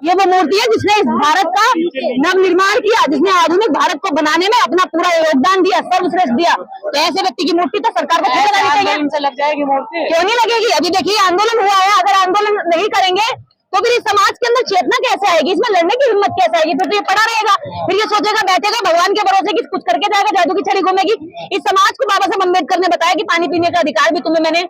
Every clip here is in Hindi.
ये वो मूर्ति है जिसने इस भारत का नव निर्माण किया, जिसने आधुनिक भारत को बनाने में अपना पूरा योगदान दिया, सर्वश्रेष्ठ दिया। तो ऐसे व्यक्ति की मूर्ति तो सरकार को क्यों लगानी चाहिए? लग जाएगी मूर्ति, क्यों नहीं लगेगी? अभी देखिए आंदोलन हुआ है, अगर आंदोलन नहीं करेंगे तो फिर इस समाज के अंदर चेतना कैसे आएगी, इसमें लड़ने की हिम्मत कैसे आएगी? फिर तो ये पड़ा रहेगा, फिर ये सोचेगा बैठेगा भगवान के भरोसे कि कुछ करके जाएगा, जादू की छड़ी घूमेगी। इस समाज को बाबा साहब अम्बेडकर ने बताया कि पानी पीने का अधिकार भी तुम्हें मैंने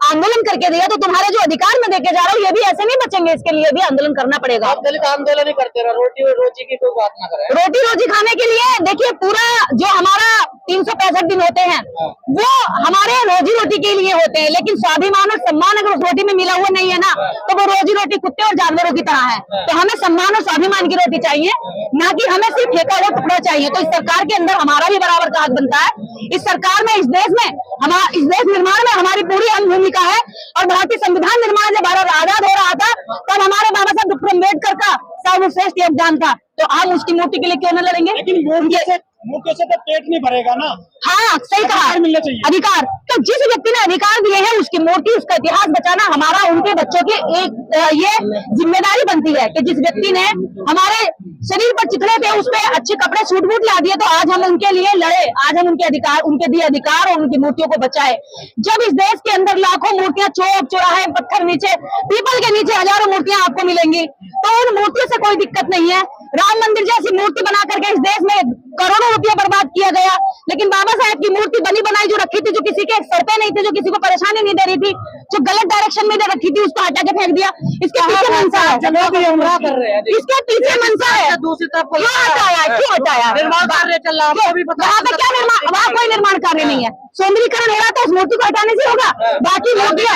आंदोलन करके दिया, तो तुम्हारे जो अधिकार में देके जा रहा हूँ ये भी ऐसे नहीं बचेंगे, इसके लिए भी आंदोलन करना पड़ेगा। आप दलित आंदोलन ही करते रहो, रोटी रोजी की कोई बात ना करें। रोटी रोजी खाने के लिए देखिए पूरा जो हमारा 365 दिन होते हैं वो हमारे रोजी रोटी के लिए होते हैं, लेकिन स्वाभिमान और सम्मान अगर उस रोटी में मिला हुआ नहीं है ना तो वो रोजी रोटी कुत्ते और जानवरों की तरह है। तो हमें सम्मान और स्वाभिमान की रोटी चाहिए, ना कि हमें सिर्फ फेंका हुआ टुकड़ा चाहिए। तो इस सरकार के अंदर हमारा भी बराबर का हक बनता है। इस सरकार में, इस देश में, इस देश निर्माण में हमारी पूरी अहम भूमिका है। और भारतीय संविधान निर्माण जब भारत आजाद हो रहा था तब हमारे बाबा साहब डॉक्टर अम्बेडकर का सर्वश्रेष्ठ योगदान था, तो हम उसकी मूर्ति के लिए क्यों न लड़ेंगे? लेकिन मुख्य से तो पेट नहीं भरेगा ना। हाँ सही कहा, मिलना चाहिए अधिकार। तो जिस व्यक्ति ने अधिकार दिए हैं उसकी मूर्ति, उसका इतिहास बचाना हमारा, उनके बच्चों की एक ये जिम्मेदारी बनती है कि जिस व्यक्ति ने हमारे शरीर पर चिथड़े थे उस पर अच्छे कपड़े सूट बूट ला दिए, तो आज हम उनके लिए लड़े, आज हम उनके अधिकार, उनके दिए अधिकार और उनकी मूर्तियों को बचाए। जब इस देश के अंदर लाखों मूर्तियां चौक चौराहे पत्थर नीचे, पीपल के नीचे हजारों मूर्तियां आपको मिलेंगी, तो उन मूर्तियों से कोई दिक्कत नहीं है। राम मंदिर जैसी मूर्ति बना करके इस देश में करोड़ों रुपया बर्बाद किया गया, लेकिन बाबा साहब की मूर्ति बनी बनाई जो रखी थी, जो किसी के सर पे नहीं थी, जो किसी को परेशानी नहीं दे रही थी, जो गलत डायरेक्शन में रखी थी, उसको हटा के फेंक दिया। इसके पीछे मंशा है, इसके पीछे मंशा है। दूसरी तरफ क्यों हटाया, क्यों हटाया? निर्माण कार्य चल रहा है, वहाँ पे क्या निर्माण, वहाँ कोई निर्माण कार्य नहीं है। सौंदर्यीकरण हो रहा था, उस मूर्ति को हटाने से होगा। बाकी मूर्तियां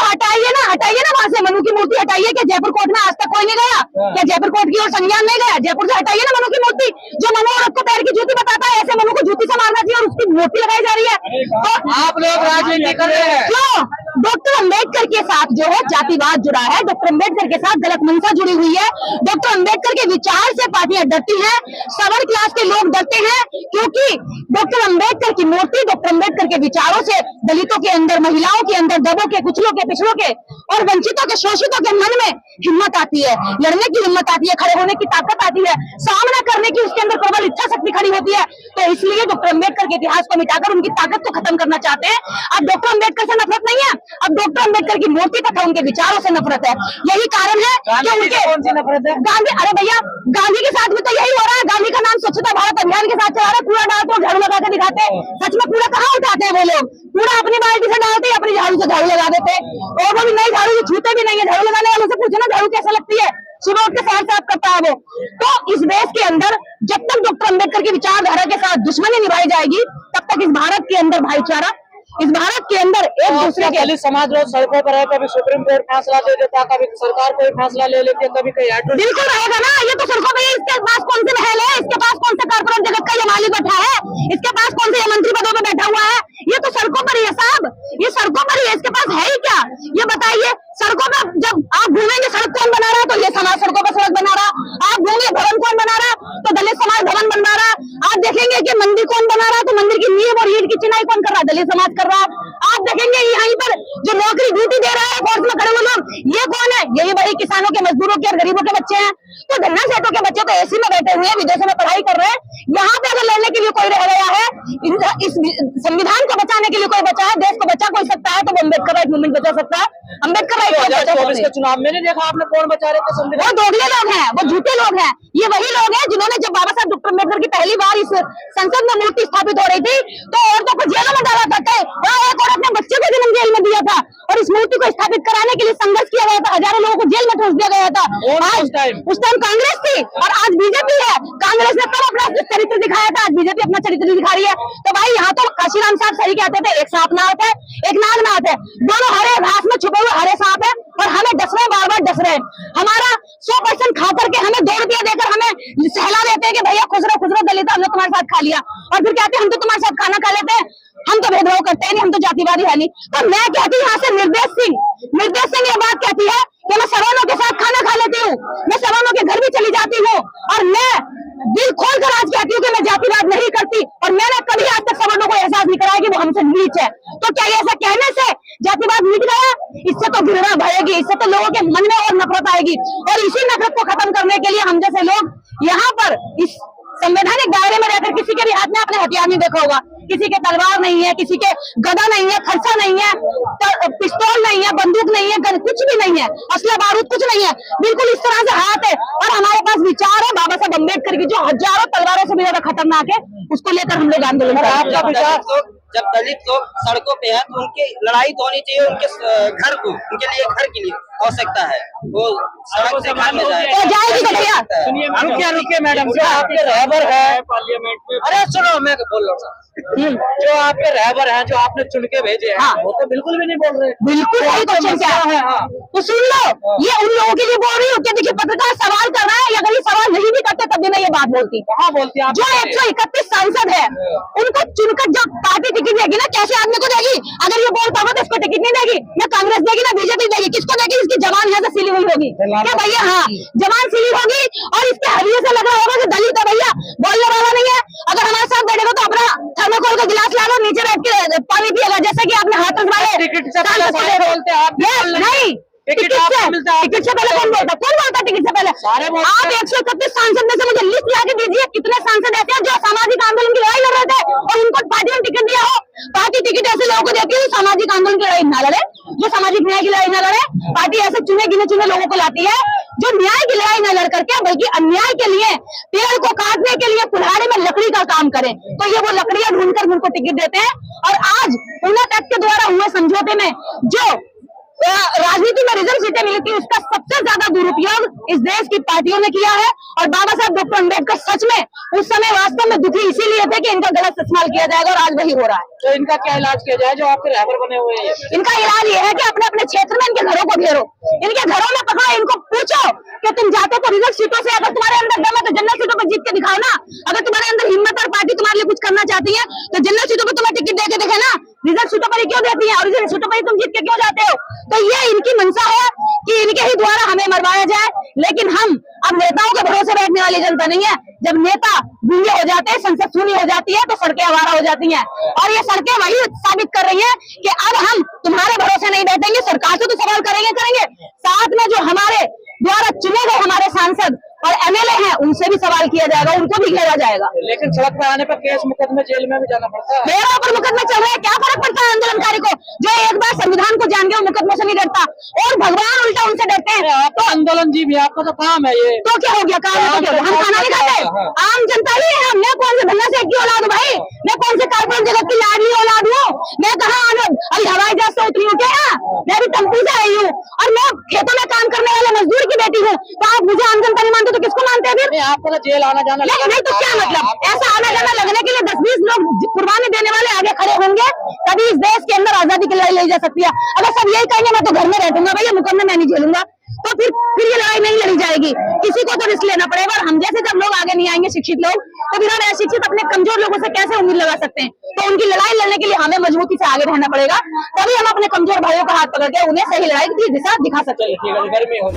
हटाइए ना, हटाइए ना वहाँ से। मनु की मूर्ति हटाइए। क्या जयपुर कोर्ट में आज तक कोई नहीं गया? क्या जयपुर कोर्ट की ओर संज्ञान नहीं गया? जयपुर से हटाइए ना मनु की मूर्ति। जो मनु औरत को पैर की जूती बताता है, ऐसे मनु को जूती से मारना चाहिए और उसकी मूर्ति लगाई जा रही है। तो आप लोग राजनीति कर रहे हैं क्यों? डॉक्टर अम्बेडकर के साथ जो है जातिवाद जुड़ा है, डॉक्टर अम्बेडकर के साथ गलत मंशा जुड़ी हुई है। डॉक्टर अम्बेडकर के विचार से पार्टियां डरती हैं, सबर क्लास के लोग डरते हैं, क्योंकि डॉक्टर अम्बेडकर की मूर्ति, डॉक्टर अम्बेडकर के विचारों से दलितों के अंदर, महिलाओं के अंदर, दबों के, कुचलों के, पिछड़ों के और वंचितों के, शोषितों के मन में हिम्मत आती है, लड़ने की हिम्मत आती है, खड़े होने की ताकत आती है, सामना करने की उसके अंदर प्रबल इच्छा शक्ति खड़ी होती है। तो इसलिए डॉक्टर अम्बेडकर के इतिहास को मिटाकर उनकी ताकत को खत्म करना चाहते हैं। अब डॉक्टर अम्बेडकर से नफरत नहीं है, अब डॉक्टर अम्बेडकर की मूर्ति तथा उनके विचारों से नफरत है। यही कारण है कि उनके कौन सी नफरत है? गांधी, अरे भैया गांधी के साथ भी तो यही हो रहा है। गांधी का नाम स्वच्छता भारत अभियान के साथ चला रहे, कूड़ा डालते और झाड़ू लगा के दिखाते। सच में कूड़ा कहाँ उठाते हैं वो लोग? कूड़ा अपनी बाल्टी से डालते, अपनी झाड़ू से झाड़ू लगा देते, और वो भी नई झाड़ू से छूते भी नहीं है। झाड़ू लगाने वालों से पूछो ना झाड़ू कैसे लगती है, सुबह उठ के शहर साफ करता है वो। तो इस देश के अंदर जब तक डॉक्टर अम्बेडकर की विचारधारा के साथ दुश्मनी निभाई जाएगी तब तक इस भारत के अंदर भाईचारा, इस भारत के अंदर एक दूसरे के दलित समाज लोग सड़कों पर है, कभी सुप्रीम कोर्ट फैसला दे देता, कभी सरकार कोई फैसला ले लेती है, कभी कहीं बिल्कुल रहेगा ना। ये तो सड़कों पे, इसके पास कौन से महल है, इसके पास कौन सा कारपोरेट जगत का ये मालिक बैठा है, इसके पास कौन से मंत्री पदों पे बैठा हुआ है? ये तो सड़कों पर ही है साहब, ये सड़कों पर ही है, इसके पास है ही क्या? ये बताइए, सड़कों पर जब आप घूमेंगे सड़क कौन बना रहा? तो ये समाज सड़कों पर सड़क बना रहा। आप घूमेंगे भवन कौन बना रहा? तो दलित समाज भवन बना रहा। आप देखेंगे कि मंदिर कौन बना रहा? तो मंदिर की नींव और ईंट की चिनाई कौन कर रहा? दलित समाज कर रहा। आप देखेंगे यहीं पर जो नौकरी ड्यूटी दे रहा है कोर्ट में खड़े हुए लोग, ये कौन है? यही वही किसानों के, मजदूरों के और गरीबों के बच्चे हैं। तो धन्ना सेठों के बच्चे तो एसी में बैठे हुए हैं, विदेशों में पढ़ाई कर रहे हैं। यहाँ पे अगर लड़ने के लिए कोई रह गया है, इस संविधान को बचाने के लिए कोई बचा है, देश को बचा कोई सकता है तो वो अम्बेडकर राइट मूवमेंट बचा सकता है। अम्बेडकर राइट 2024 के चुनाव में नहीं देखा आपने कौन बचा रहे थे संविधान? वो दोगले लोग हैं, वो झूठे लोग हैं। ये वही लोग हैं जिन्होंने, जब बाबा साहब डॉक्टर अम्बेडकर की पहली बार इस संसद में मूर्ति स्थापित हो रही थी तो औरतों को जेलों में डाला करते, वहाँ एक औरत ने बच्चे को जन्म जेल में दिया था और इस मूर्ति को स्थापित कराने के लिए संघर्ष किया गया था, हजारों लोगों को जेल में ठूस दिया गया था। उस टाइम कांग्रेस थी और आज बीजेपी है। कांग्रेस ने तब अपना चरित्र दिखाया था, आज बीजेपी अपना चरित्र दिखा रही है। तो भाई यहाँ तो काशीराम साहब सही कहते थे, एक सांप नाथ है, एक नागनाथ है, दोनों हरे घास में छुपे हुए हरे सांप है और हमें डस रहे, बार बार डस रहे। हमारा 100% खा करके हमें 2 रुपया देकर हमें सहला देते हैं कि भैया खुश रहो दलित, हमने तुम्हारे साथ खा लिया, और फिर कहते हैं हम तो तुम्हारे साथ खाना खा लेते हैं, हम तो भेदभाव करते हैं नहीं, हम तो जातिवादी है नहीं। तो मैं कहती हूँ यहाँ से निर्देश सिंह ये बात कहती है कि मैं सवर्णों के साथ खाना खा लेती हूँ, मैं सवर्णों के घर भी चली जाती हूँ और मैं दिल खोलकर आज कहती हूँ कि मैं जातिवाद नहीं करती और मैंने कभी आज तक सवर्णों को एहसास नहीं कराया कि वो हमसे नीच है। तो क्या ऐसा कहने से जातिवाद मिट गया, इससे तो घृणा बढ़ेगी, इससे तो लोगों के मन में और नफरत आएगी। और इसी नफरत को खत्म करने के लिए हम जैसे लोग यहाँ पर इस संवैधानिक दायरे में रहकर, किसी के भी हाथ में आपने हथियार नहीं देखा होगा, किसी के तलवार नहीं है, किसी के गदा नहीं है, खरसा नहीं है, पिस्तौल नहीं है, बंदूक नहीं है, कुछ भी नहीं है, असला बारूद कुछ नहीं है, बिल्कुल इस तरह से हाथ है। और हमारे पास विचार है बाबा साहब अम्बेडकर की, जो हजारों तलवारों से भी ज्यादा खतरनाक है, उसको लेकर हम लोग आंदोलन कर रहे हैं। आपका विचार? जब दलित लोग सड़कों पे हैं तो उनकी लड़ाई तो होनी चाहिए, उनके घर को, उनके लिए घर के लिए आवश्यकता है, वो सड़क से घर में जाए तो जाएगी तो भैया रुकिए मैडम, जो आपके रहबर है पार्लियामेंट में, अरे सुनो मैं बोल रहा हूँ, जो आपके रहबर हैं जो आपने चुन के भेजे हैं, हाँ। वो तो बिल्कुल भी नहीं बोल रहे। बिल्कुल सही क्वेश्चन क्या है, हाँ। तो सुन लो, ये उन लोगों के लिए बोल रही हूँ कि देखिए पत्रकार सवाल कर रहा है, अगर ये सवाल नहीं भी करते तब भी मैं ये बात बोलती। कहाँ बोलती आप? जो 131 सांसद है उनको चुनकर जब पार्टी टिकट देगी ना, कैसे आदमी को देगी? अगर ये बोलता होगा तो इसको टिकट नहीं देगी, ना कांग्रेस देगी ना बीजेपी देगी, किसको देगी? इसकी जबान यहाँ से सिली हुई होगी क्या भैया? हाँ, जबान सिली होगी और इसके हरिये से लग रहा होगा कि दलित है भैया, बोलने वाला नहीं है। अगर हमारे साथ बैठेगा तो अपना थर्माकोल का गिलास ला लो, नीचे बैठ के पानी पिएगा, जैसे कि आपने हाथ वाले टिकट से पहले सारे बोलते हैं आप। नहीं, टिकट से पहले कौन बोलता? कौन बोलता टिकट से पहले? आप 131 सांसद में से मुझे लिस्ट ला के दीजिए, कितने सांसद ऐसे हैं जो सामाजिक आंदोलन की लड़ाई लड़ रहे थे और उनको पार्टी ने टिकट दिया हो? पार्टी टिकट ऐसे लोगों को देती है जो सामाजिक आंदोलन की लड़ाई ना लड़े, जो सामाजिक न्याय की लड़ाई ना लड़े। पार्टी ऐसे चुने गिने चुने लोगों को लाती है जो न्याय की लड़ाई न लड़ करके बल्कि अन्याय के लिए, पेड़ को काटने के लिए कुल्हाड़ी में लकड़ी का काम करें, तो ये वो लकड़ियां ढूंढकर उनको टिकट देते हैं। और आज उन्नत एक्ट के द्वारा हुए समझौते में जो राजनीति में रिजर्व सीटें मिली थी, उसका सबसे ज्यादा दुरुपयोग इस देश की पार्टियों ने किया है। और बाबा साहब डॉक्टर अम्बेडकर सच में उस समय वास्तव में दुखी इसीलिए थे कि इनका गलत इस्तेमाल किया जाएगा, और आज वही हो रहा है। तो इनका क्या इलाज किया जाए जो आपके रहबर बने हुए हैं? इनका इलाज ये है कि अपने अपने क्षेत्र में इनके घरों को घेरो, इनके घरों में पकड़ो, इनको पूछो कि तुम जाते तो रिजर्व सीटों से, अगर तुम्हारे अंदर दम है तो जनरल सीटों पर जीत के दिखाओ ना। अगर तुम्हारे अंदर हिम्मत और पार्टी तुम्हारे लिए कुछ करना चाहती है तो जनरल सीटों पर तुम्हें टिकट दे के देखे ना, रिजर्व सीटों पर ही क्यों देती है और रिजर्व सीटों पर ही तुम जीत के क्यों जाते हो? तो ये इनकी मंशा है कि इनके ही द्वारा हमें मरवाया जाए। लेकिन हम अब नेताओं के भरोसे बैठने वाली जनता नहीं है। जब नेता गूंगे हो जाते हैं, संसद शून्य हो जाती है, तो सड़कें आवारा हो जाती हैं। और ये सड़कें वही साबित कर रही हैं कि अब हम तुम्हारे भरोसे नहीं बैठेंगे, सरकार से तो सवाल करेंगे, साथ में जो हमारे द्वारा चुने गए हमारे सांसद और एमएलए हैं उनसे भी सवाल किया जाएगा, उनको भी घेरा जाएगा। लेकिन सड़क पर आने पर केस मुकदमे जेल में भी जाना पड़ता है। मेरा ऊपर मुकदमे चल रहे हैं, क्या फर्क पड़ता है आंदोलनकारी को जो एक बार संविधान को जान गया, मुकदमे से नहीं डरता, और भगवान उल्टा उनसे डरते हैं। आपका आंदोलन जी भी आपका तो काम है ये। तो क्या हो गया? काम है तो क्या हो गया? हम खाना नहीं खाते, आम जनता ही है। मैं कौन से धन्ना से की औलाद हूँ भाई? मैं कौन से कारपोरेट जगत की लाडली औलाद हूँ? मैं कहाँ अभी हवाई जहाज से उतरी हूँ क्या? मैं भी टेम्पू से आई हूँ और मैं खेतों में काम करने वाले मजदूर की बेटी हूँ। तो आप मुझे आम जनता नहीं मानते तो किसको मानते हैं फिर? आपको तो जेल आना जाना नहीं तो क्या मतलब? ऐसा आना जाना लगने के लिए 10-20 लोग कुर्बानी देने वाले आगे खड़े होंगे, तभी इस देश के अंदर आजादी की लड़ाई लड़ी जा सकती है। अगर सब यही कहेंगे मैं तो घर में रहूंगा भैया, मुकदमे मैं नहीं झेलूंगा, तो फिर ये लड़ाई नहीं लड़ी जाएगी। किसी को तो रिस्क लेना पड़ेगा। और हम जैसे जब लोग आगे नहीं आएंगे, शिक्षित लोग, तो फिर हम अशिक्षित अपने कमजोर लोगों से कैसे उम्मीद लगा सकते हैं? तो उनकी लड़ाई लड़ने के लिए हमें मजबूती से आगे रहना पड़ेगा, तभी हम अपने कमजोर भाइयों का हाथ पकड़ के उन्हें सही लड़ाई की दिशा दिखा सकते हैं। गर्मी हो